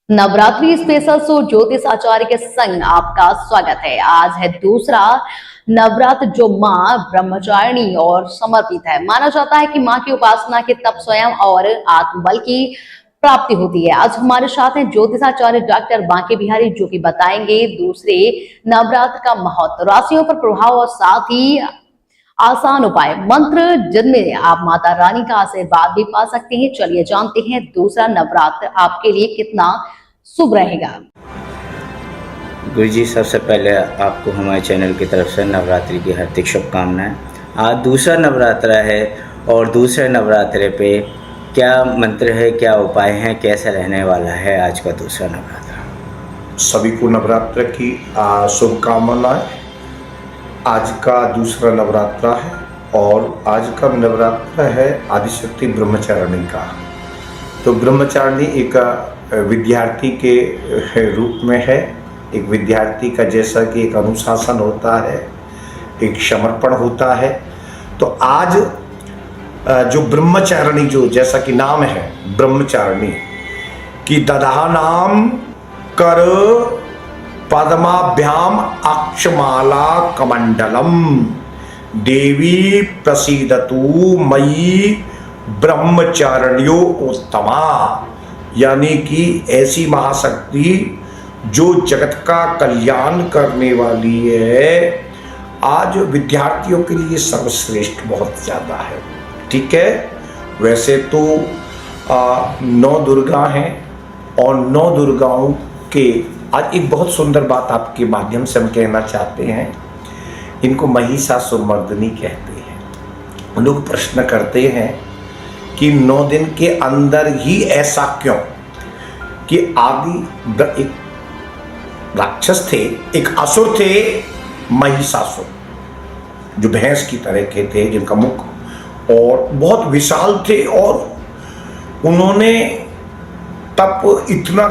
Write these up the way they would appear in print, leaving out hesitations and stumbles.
Navratri special show ज्योतिष आचार्य के संग आपका स्वागत है। आज है दूसरा नवरात्र जो मां ब्रह्मचारिणी और समर्पित है। माना जाता है कि मां की उपासना के तप स्वयं और आत्मबल की प्राप्ति होती है। आज हमारे साथ हैं ज्योतिषाचार्य डॉक्टर बांके बिहारी, जो कि बताएंगे दूसरे नवरात्र का महत्व, राशियों पर प्रभाव और साथ ही आसान उपाय, मंत्र जिनमें आप माता रानी का आशीर्वाद भी पा सकते हैं। चलिए जानते हैं दूसरा नवरात्र आपके लिए कितना शुभ रहेगा। गुरु जी, सबसे पहले आपको हमारे चैनल की तरफ से नवरात्रि की हार्दिक शुभकामनाएं। आज दूसरा नवरात्र है और दूसरे नवरात्रे पे क्या मंत्र है, क्या उपाय हैं, कैसे रहने वाला है आज का दूसरा नवरात्र। सभी को नवरात्र की शुभकामनाएं। आज का दूसरा नवरात्र है और आज का नवरात्र है आदिशक्ति ब्रह्मचारिणी का। तो ब्रह्मचारिणी एक विद्यार्थी के रूप में है। एक विद्यार्थी का जैसा कि एक अनुशासन होता है, एक समर्पण होता है, तो आज जो ब्रह्मचारिणी, जो जैसा कि नाम है ब्रह्मचारिणी की, दधा नाम कर पद्माभ्याम अक्षमाला कमंडलम देवी प्रसीदतु मयि ब्रह्मचारिण्यो उत्तमा। यानी कि ऐसी महाशक्ति जो जगत का कल्याण करने वाली है, आज विद्यार्थियों के लिए सर्वश्रेष्ठ बहुत ज़्यादा है। ठीक है, वैसे तो 9 दुर्गा हैं और 9 दुर्गाओं के आज एक बहुत सुंदर बात आपके माध्यम से हम कहना चाहते हैं। इनको महिषासुरमर्दिनी कहते हैं। लोग प्रश्न करते हैं कि 9 दिन के अंदर ही ऐसा क्यों, कि आदि एक राक्षस थे, एक असुर थे महिषासुर, जो भैंस की तरह के थे, जिनका मुख और बहुत विशाल थे, और उन्होंने तप इतना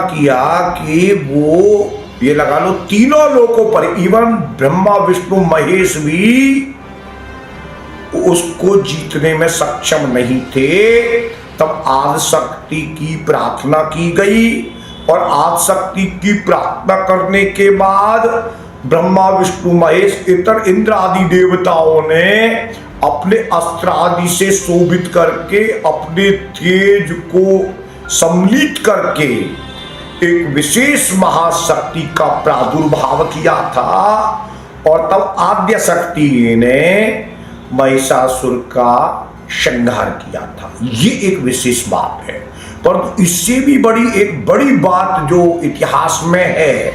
किया कि वो ये लगा लो तीनों लोकों पर, इवन ब्रह्मा विष्णु महेश भी उसको जीतने में सक्षम नहीं थे। तब आदिशक्ति की प्रार्थना की गई और आदिशक्ति की प्रार्थना करने के बाद ब्रह्मा विष्णु महेश इतर इंद्र आदि देवताओं ने अपने अस्त्र आदि से शोभित करके अपने तेज को सम्मिलित करके एक विशेष महाशक्ति का प्रादुर्भाव किया था, और तब आद्य शक्ति ने महिषासुर का संहार किया था। ये एक विशेष बात है। पर इससे भी एक बड़ी बात जो इतिहास में है,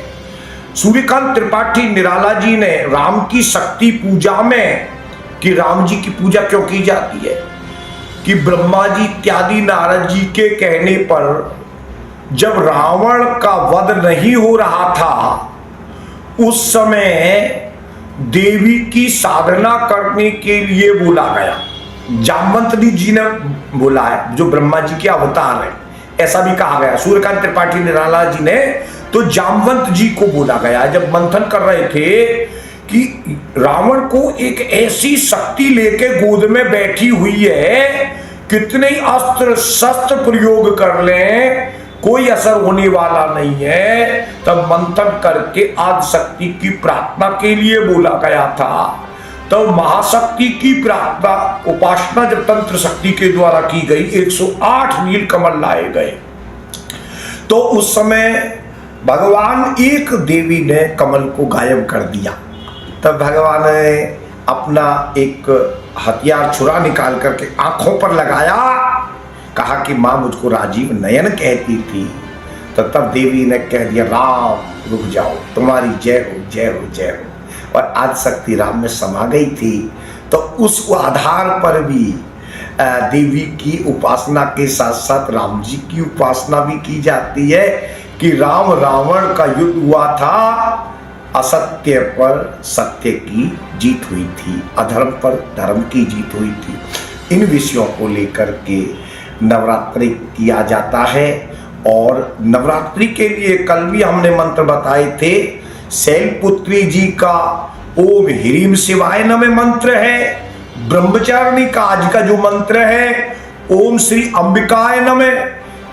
सूर्यकांत त्रिपाठी निराला जी ने राम की शक्ति पूजा में, कि राम जी की पूजा क्यों की जाती है, कि ब्रह्मा जी इत्यादि नारद जी के कहने पर जब रावण का वध नहीं हो रहा था, उस समय देवी की साधना करने के लिए बोला गया। जामवंती जी ने बोला है, जो ब्रह्मा जी के अवतार है, ऐसा भी कहा गया। सूर्यकांत त्रिपाठी निराला जी ने तो जामवंत जी को बोला गया, जब मंथन कर रहे थे कि रावण को एक ऐसी शक्ति लेके गोद में बैठी हुई है, कितने अस्त्र शस्त्र प्रयोग कर लें कोई असर होने वाला नहीं है। तब मंथन करके आदिशक्ति की प्रार्थना के लिए बोला गया था। तब महाशक्ति की प्रार्थना, उपासना जब तंत्र शक्ति के द्वारा की गई, 108 नील कमल लाए गए, तो उस समय भगवान एक देवी ने कमल को गायब कर दिया। तब भगवान ने अपना एक हथियार छुरा निकाल करके आंखों पर लगाया, कहा कि मां मुझको राजीव नयन कहती थी। तो तब देवी ने कह दिया, राम रुक जाओ, तुम्हारी जय हो जय हो जय हो। और आदिशक्ति राम में समा गई थी। तो उस आधार पर भी देवी की उपासना के साथ साथ राम जी की उपासना भी की जाती है, कि राम रावण का युद्ध हुआ था, असत्य पर सत्य की जीत हुई थी, अधर्म पर धर्म की जीत हुई थी। इन विषयों को लेकर के नवरात्रि किया जाता है। और नवरात्रि के लिए कल भी हमने मंत्र बताए थे। शैलपुत्री जी का ओम ह्रीम शिवाय नमः मंत्र है। ब्रह्मचारिणी का आज का जो मंत्र है, ओम श्री अंबिकाय नमः।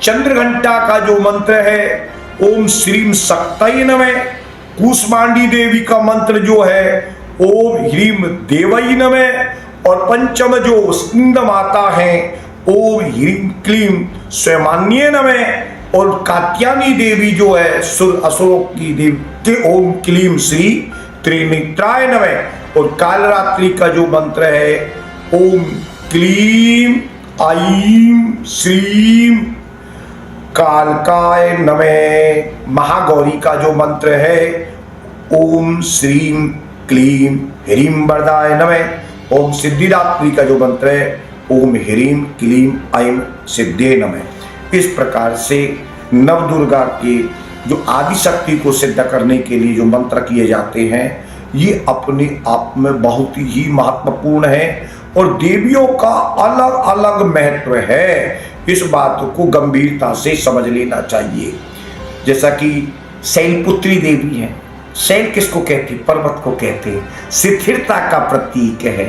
चंद्रघंटा का जो मंत्र है ओम श्रीम शक्तये नमः। कूष्मांडी देवी का मंत्र जो है ओम ह्रीम देवई नमः। और पंचम जो स्कंद माता है ओम ह्रीम क्लीम स्वयमान्ये नमः। और कात्यायनी देवी जो है असुरों की देवी ओम क्लीम श्री त्रिनेत्राय नमः। और कालरात्रि का जो मंत्र है ओम क्लीम ऐं श्रीम कालकाय नमः। महागौरी का जो मंत्र है ओम श्रीम क्लीम ह्रीम वरदाय नमः। ओम सिद्धिदात्री का जो मंत्र है ओम ह्रीम क्लीम ऐं सिद्धे नमः। इस प्रकार से नवदुर्गा के जो आदि शक्ति को सिद्ध करने के लिए जो मंत्र किए जाते हैं ये अपने आप में बहुत ही महत्वपूर्ण है और देवियों का अलग अलग महत्व है। इस बात को गंभीरता से समझ लेना चाहिए। जैसा कि शैलपुत्री देवी है। शैल किसको कहते? पर्वत को कहते। स्थिरता का प्रतीक है।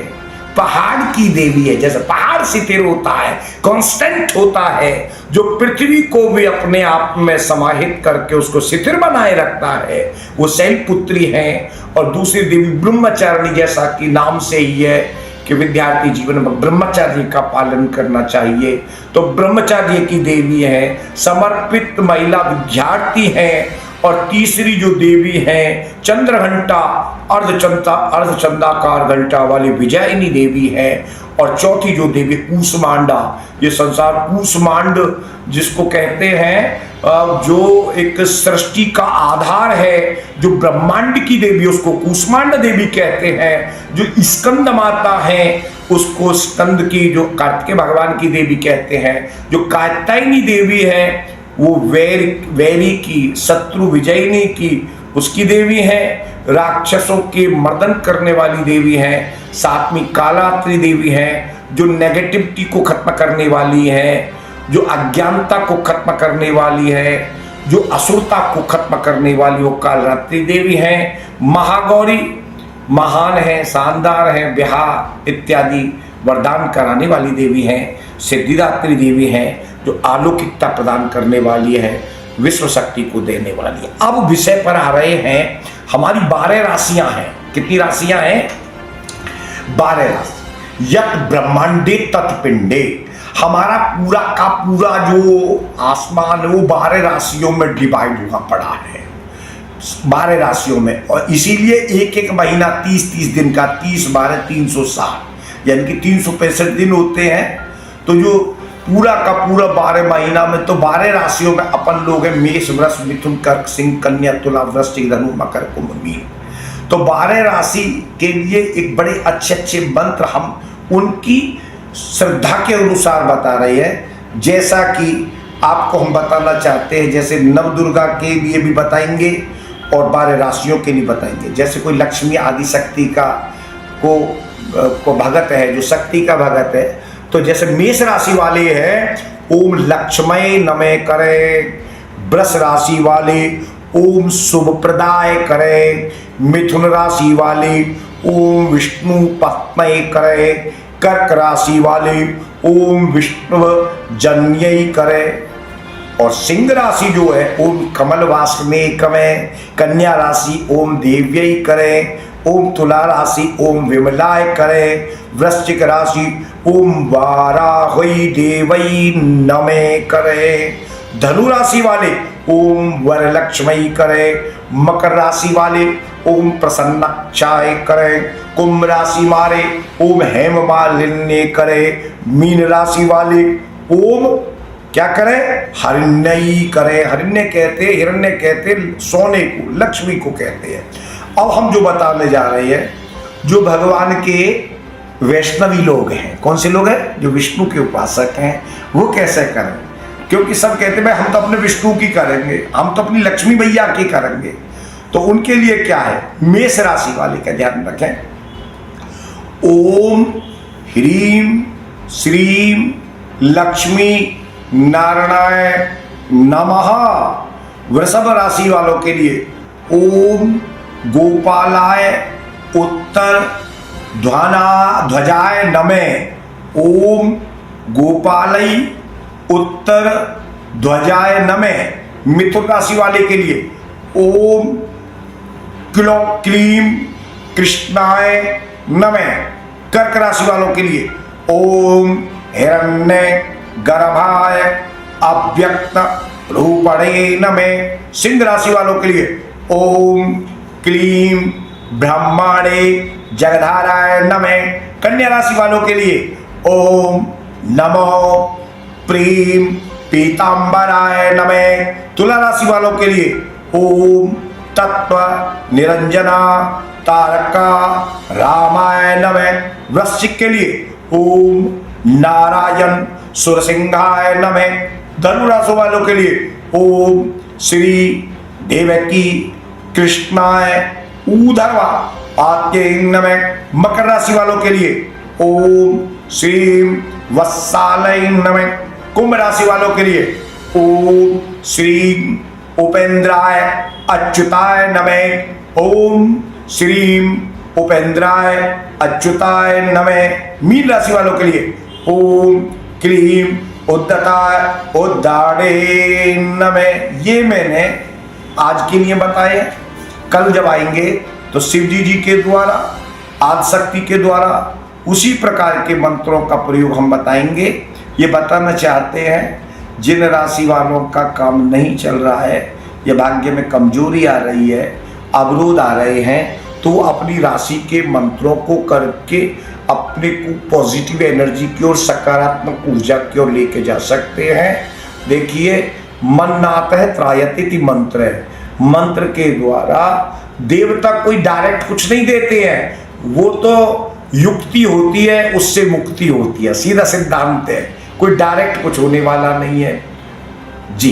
पहाड़ की देवी है। जैसे पहाड़ स्थिर होता है, कांस्टेंट होता है, जो पृथ्वी को भी अपने आप में समाहित करके उसको स्थिर बनाए रखता है, वो शैलपुत्री है। और दूसरी देवी ब्रह्मचारिणी, जैसा कि नाम से ही है कि विद्यार्थी जीवन में ब्रह्मचर्य का पालन करना चाहिए, तो ब्रह्मचर्य की देवी है। समर्पित महिला विद्यार्थी है। और तीसरी जो देवी है चंद्रघंटा अर्धचंद्राकार घंटा वाली विजयिनी देवी है। और चौथी जो देवी कूष्मांडा, ये संसार कूष्मांड जिसको कहते हैं, जो एक सृष्टि का आधार है, जो ब्रह्मांड की देवी उसको कूष्मांड देवी कहते हैं। जो स्कंद माता है उसको स्कंद की, जो कार्तिकेय भगवान की देवी कहते हैं। जो कात्यायनी देवी है वो वैरी की, शत्रु विजयिनी की उसकी देवी है। राक्षसों के मर्दन करने वाली देवी है। सातवीं कालरात्रि देवी है, जो नेगेटिविटी को खत्म करने वाली है, जो अज्ञानता को खत्म करने वाली है, जो असुरता को खत्म करने वाली वो कालरात्रि देवी है। महागौरी महान है, शानदार है, ब्याह इत्यादि वरदान कराने वाली देवी है। सिद्धिदात्री देवी है, जो अलौकिकता प्रदान करने वाली है, विश्व शक्ति को देने वाली है। अब विषय पर आ रहे हैं। हमारी 12 राशियां हैं। कितनी राशियां हैं? 12 राशि। यत ब्रह्मांडे तत्पिंडे, हमारा पूरा का पूरा जो आसमान है वो 12 राशियों में डिवाइड हुआ पड़ा है। 12 राशियों में। और इसीलिए एक एक महीना 30-30 दिन का, 30 12 360, यानी कि 365 दिन होते हैं। तो जो पूरा का पूरा 12 महीना में, तो 12 राशियों में अपन लोग हैं मेष वृष मिथुन कर्क सिंह कन्या तुला वृश्चिक धनु मकर कुंभ मीन। तो 12 राशि के लिए एक बड़े अच्छे अच्छे मंत्र हम उनकी श्रद्धा के अनुसार बता रहे हैं। जैसा कि आपको हम बताना चाहते हैं, जैसे नवदुर्गा के लिए भी बताएंगे और 12 राशियों के लिए बताएंगे। जैसे कोई लक्ष्मी आदि शक्ति का को भगत है, जो शक्ति का भगत है, तो जैसे मेष राशि वाले हैं ओम लक्ष्मय नमः करें। वृष राशि वाले ओम शुभ प्रदाय करें। मिथुन राशि वाले ओम विष्णु पत्मय करें। कर्क राशि वाले ओम विष्णु जन्यय करें। और सिंह राशि जो है ओम कमल वासने करें। कन्या राशि ओम देव्यय करें। ओम तुला राशि ओम विमलाय करें। वृश्चिक राशि ओम वाराही देवई नमः करें। धनु राशि वाले ओम वरलक्ष्मी करें। मकर राशि वाले ओम प्रसन्नाक्षाय करें। कुंभ राशि वाले ओम हेम मालिन्य करें। मीन राशि वाले ओम क्या करें? हिरण्यई करें। हिरण्य कहते सोने को, लक्ष्मी को कहते हैं। अब हम जो बताने जा रहे हैं, जो भगवान के वैष्णवी लोग हैं, कौन से लोग हैं? जो विष्णु के उपासक हैं, वो कैसे करें? क्योंकि सब कहते हैं हम तो अपने विष्णु की करेंगे, हम तो अपनी लक्ष्मी मैया की करेंगे। तो उनके लिए क्या है? मेष राशि वाले का ध्यान रखें। ओम ह्रीम श्रीम लक्ष्मी नारायणाय नमः। वृषभ राशि वालों के लिए ओम गोपालाय उत्तर ध्वजाय नमः। ओम गोपालय उत्तर ध्वजाय नमः मिथुन राशि वाले के लिए ओम क्लीम कृष्णाय नमः। कर्क राशि वालों के लिए ओम हिरण्य गर्भाय अव्यक्त रूपणे नमः। सिंह राशि वालों के लिए ओम क्लीम ब्रह्माणे जगधाराय नमः। कन्या राशि वालों के लिए ओम नमो प्रेम पीतांबराय नमः। तुला राशि वालों के लिए ओम तत्व निरंजना तारका रामाय नमः। वृश्चिक के लिए ओम नारायण सुरसिंहाय नमः। धनु राशि वालों के लिए ओम श्री देवकी कृष्णाय ऊर्ध्वा आद्य नमः। मकर राशि वालों के लिए ओम श्री वत्सालय नमः। कुंभ राशि वालों के लिए ओम श्री उपेंद्राय अच्युताय नमः। ओम श्री उपेंद्राय अच्युताय नमः। मीन राशि वालों के लिए ओम क्लीम उद्दताय उद्दाणे नमः। ये मैंने आज के लिए बताए। कल जब आएंगे तो शिव जी के द्वारा आदिशक्ति के द्वारा उसी प्रकार के मंत्रों का प्रयोग हम बताएंगे। ये बताना चाहते हैं जिन राशि वालों का काम नहीं चल रहा है या भाग्य में कमजोरी आ रही है, अवरोध आ रहे हैं, तो अपनी राशि के मंत्रों को करके अपने को पॉजिटिव एनर्जी की ओर, सकारात्मक ऊर्जा की ओर लेके जा सकते हैं। देखिए, मन नाथ है त्रायति मंत्र है। मंत्र के द्वारा देवता कोई डायरेक्ट कुछ नहीं देते हैं, वो तो युक्ति होती है, उससे मुक्ति होती है, सीधा सिद्धांत है, कोई डायरेक्ट कुछ होने वाला नहीं है जी।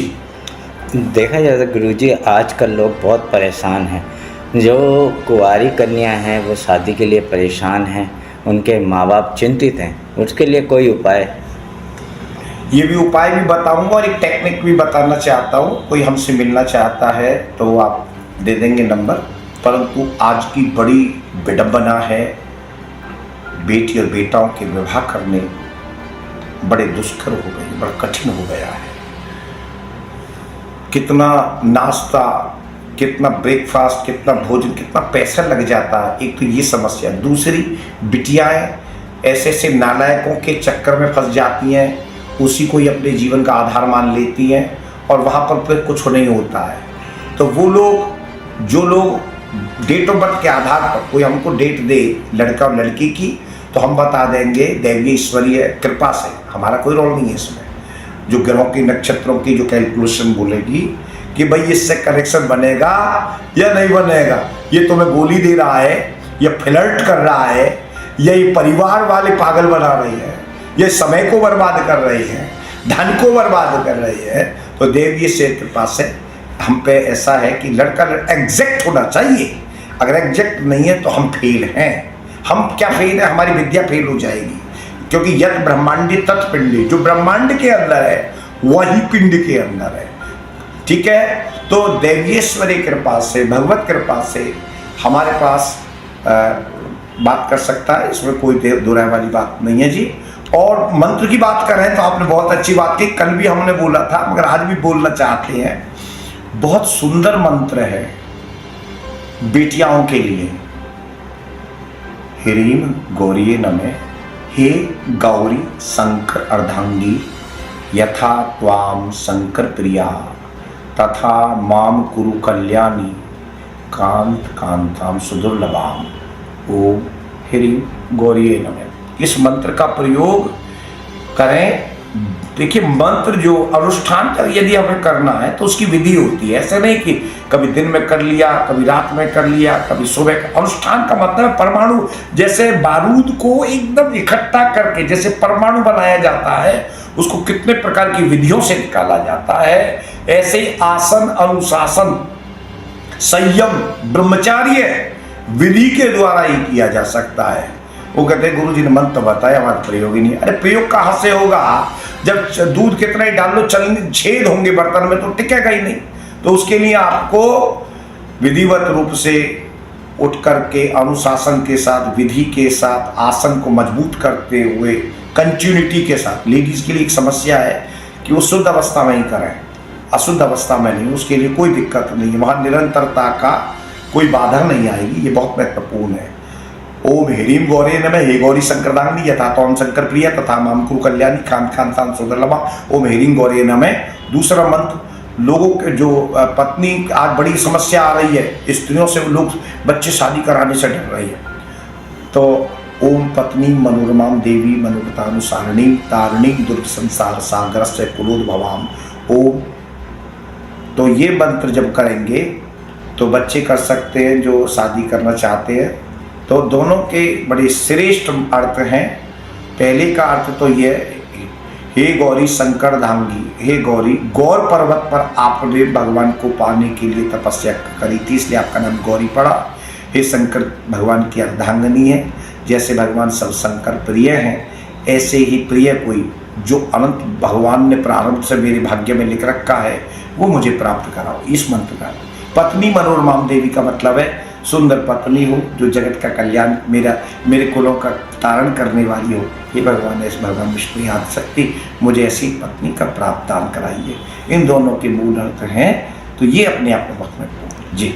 देखा जाए तो गुरुजी आजकल लोग बहुत परेशान हैं। जो कुंवारी कन्या हैं वो शादी के लिए परेशान हैं, उनके माँ बाप चिंतित हैं, उसके लिए कोई उपाय? ये भी उपाय भी बताऊंगा और एक टेक्निक भी बताना चाहता हूँ। कोई हमसे मिलना चाहता है तो आप दे देंगे नंबर। परंतु आज की बड़ी विडंबना है, बेटी और बेटाओं के विवाह करने बड़े दुष्कर हो गए, बड़ा कठिन हो गया है। कितना नाश्ता, कितना ब्रेकफास्ट, कितना भोजन, कितना पैसा लग जाता है। एक तो ये समस्या। दूसरी, बिटियाएं ऐसे ऐसे नालायकों के चक्कर में फंस जाती हैं, उसी को ही अपने जीवन का आधार मान लेती हैं और वहाँ पर फिर कुछ नहीं होता है। तो वो लोग, जो लोग डेट ऑफ बर्थ के आधार पर कोई हमको डेट दे लड़का और लड़की की, तो हम बता देंगे दैवीय ईश्वरीय कृपा से। हमारा कोई रोल नहीं है इसमें। जो ग्रहों की, नक्षत्रों की जो कैलकुलेशन बोलेगी कि भाई इससे कनेक्शन बनेगा या नहीं बनेगा, ये तुम्हें गोली दे रहा है, ये फ्लर्ट कर रहा है, या ये परिवार वाले पागल बना रही है, ये समय को बर्बाद कर रही है, धन को बर्बाद कर रही है, तो देवीय से कृपा से हम पे ऐसा है कि लड़का एग्जैक्ट होना चाहिए। अगर एग्जैक्ट नहीं है तो हम फेल हैं। हम क्या फेल है? हमारी विद्या फेल हो जाएगी, क्योंकि यद ब्रह्मांडी तत्पिंडी, जो ब्रह्मांड के अंदर है वही पिंड के अंदर है। ठीक है, तो देवीश्वरी कृपा से, भगवत कृपा से हमारे पास बात कर सकता है, इसमें कोई दो राय वाली बात नहीं है जी। और मंत्र की बात कर रहे हैं तो आपने बहुत अच्छी बात की, कल भी हमने बोला था मगर आज भी बोलना चाहते हैं। बहुत सुंदर मंत्र है बेटियाओं के लिए। ह्रीम गौरी नमः, हे गौरी शंकर अर्धांगी, यथा त्वाम शंकर प्रिया तथा माम कुरु कल्याणी, कांत कांताम सुदुर्लभाम। ओम ह्रीम गौरी नमः। इस मंत्र का प्रयोग करें। देखिए, मंत्र जो अनुष्ठान यदि हमें करना है तो उसकी विधि होती है। ऐसे नहीं कि कभी दिन में कर लिया, कभी रात में कर लिया, कभी सुबह। अनुष्ठान का मतलब है परमाणु, जैसे बारूद को एकदम इकट्ठा करके जैसे परमाणु बनाया जाता है, उसको कितने प्रकार की विधियों से निकाला जाता है, ऐसे आसन, अनुशासन, संयम, ब्रह्मचार्य विधि के द्वारा ही किया जा सकता है। वो कहते हैं गुरु जी ने मंत्र बताया, हमारा प्रयोग ही नहीं। अरे प्रयोग कहाँ से होगा? जब दूध कितना ही डाल लो, चलने छेद होंगे बर्तन में तो टिकेगा ही नहीं। तो उसके लिए आपको विधिवत रूप से उठ करके अनुशासन के साथ, विधि के साथ, आसन को मजबूत करते हुए, कंटिन्यूटी के साथ। लेडीज के लिए एक समस्या है कि वो शुद्ध अवस्था में ही करें, अशुद्ध अवस्था में नहीं, उसके लिए कोई दिक्कत नहीं है, वहाँ निरंतरता का कोई बाधा नहीं आएगी। ये बहुत महत्वपूर्ण है। ओम ह्रीं गौरे नमः, हे गौरी शंकरदांगी यथा तौम शंकर प्रिय तथा माम कुरु कल्याणी खान खान तान सुंदरलमा। ओम ह्रीं गौरे नमः। दूसरा मंत्र, लोगों के जो पत्नी आज बड़ी समस्या आ रही है, स्त्रियों से लोग बच्चे शादी कराने से डर रही है, तो ओम पत्नी मनोरमाम देवी मनोरतानुसारिणी तारिणी दुर्ग संसार सागर से कुलोद्भवाम। ओम, तो ये मंत्र जब करेंगे तो बच्चे कर सकते हैं जो शादी करना चाहते हैं। तो दोनों के बड़े श्रेष्ठ अर्थ हैं। पहले का अर्थ तो ये, हे गौरी शंकर धांगी, हे गौरी, गौर पर्वत पर आपने भगवान को पाने के लिए तपस्या करी थी, इसलिए आपका नाम गौरी पड़ा। हे शंकर भगवान की अर्धांगिनी है। जैसे भगवान सब शंकर प्रिय हैं, ऐसे ही प्रिय कोई जो अनंत भगवान ने प्रारंभ से मेरे भाग्य में लिख रखा है वो मुझे प्राप्त कराओ। इस मंत्र का पत्नी मनोरमाम देवी का मतलब है सुंदर पत्नी हो जो जगत का कल्याण, मेरे कुलों का तारण करने वाली हो। ये भगवान, इस भगवान विष्णु आदि शक्ति मुझे ऐसी पत्नी का प्राप्तान कराइए। इन दोनों के मूल अर्थ हैं। तो ये अपने आप में बहुत महत्वपूर्ण जी।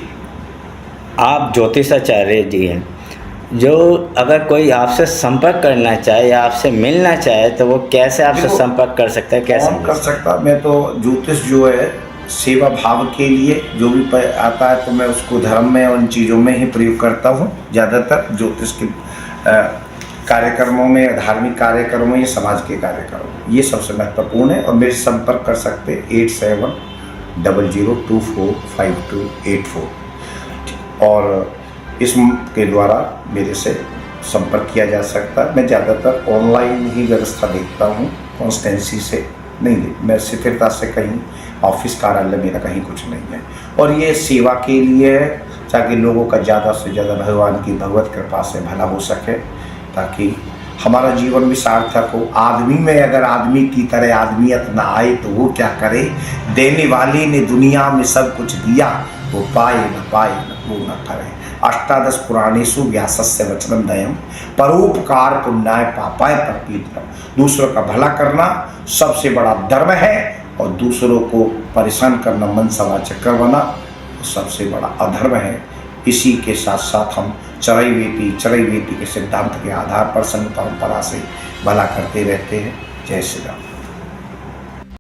आप ज्योतिषाचार्य जी हैं, जो अगर कोई आपसे संपर्क करना चाहे या आपसे मिलना चाहे तो वो कैसे आपसे संपर्क कर सकता है, कैसे कौन कर सकता? मैं तो ज्योतिष जो है सेवा भाव के लिए जो भी आता है तो मैं उसको धर्म में और उन चीज़ों में ही प्रयोग करता हूँ। ज़्यादातर ज्योतिष के कार्यक्रमों में, धार्मिक कार्यक्रमों या समाज के कार्यक्रमों, ये सबसे महत्वपूर्ण है। और मेरे संपर्क कर सकते 8700245284 और इसके द्वारा मेरे से संपर्क किया जा सकता है। मैं ज़्यादातर ऑनलाइन ही व्यवस्था देखता हूँ, कॉन्स्टेंसी से नहीं, मैं स्थिरता से कहीं ऑफिस कार्यालय मेरा कहीं कुछ नहीं है। और ये सेवा के लिए है ताकि लोगों का ज़्यादा से ज़्यादा भगवान की भगवत कृपा से भला हो सके, ताकि हमारा जीवन भी सार्थक हो। आदमी में अगर आदमी की तरह आदमियत ना आए तो वो क्या करे? देने वाले ने दुनिया में सब कुछ दिया, वो पाए न वो न करे। अष्टादश पुराणेषु व्यासस्य वचनं दयम् परोपकार पुण्याय पापाय परपीडनम्। दूसरों का भला करना सबसे बड़ा धर्म है और दूसरों को परेशान करना, मन समाचक करवाना सबसे बड़ा अधर्म है। इसी के साथ साथ हम चरैवेति के सिद्धांत के आधार पर संघ परंपरा से भला करते रहते हैं। जय श्री राम।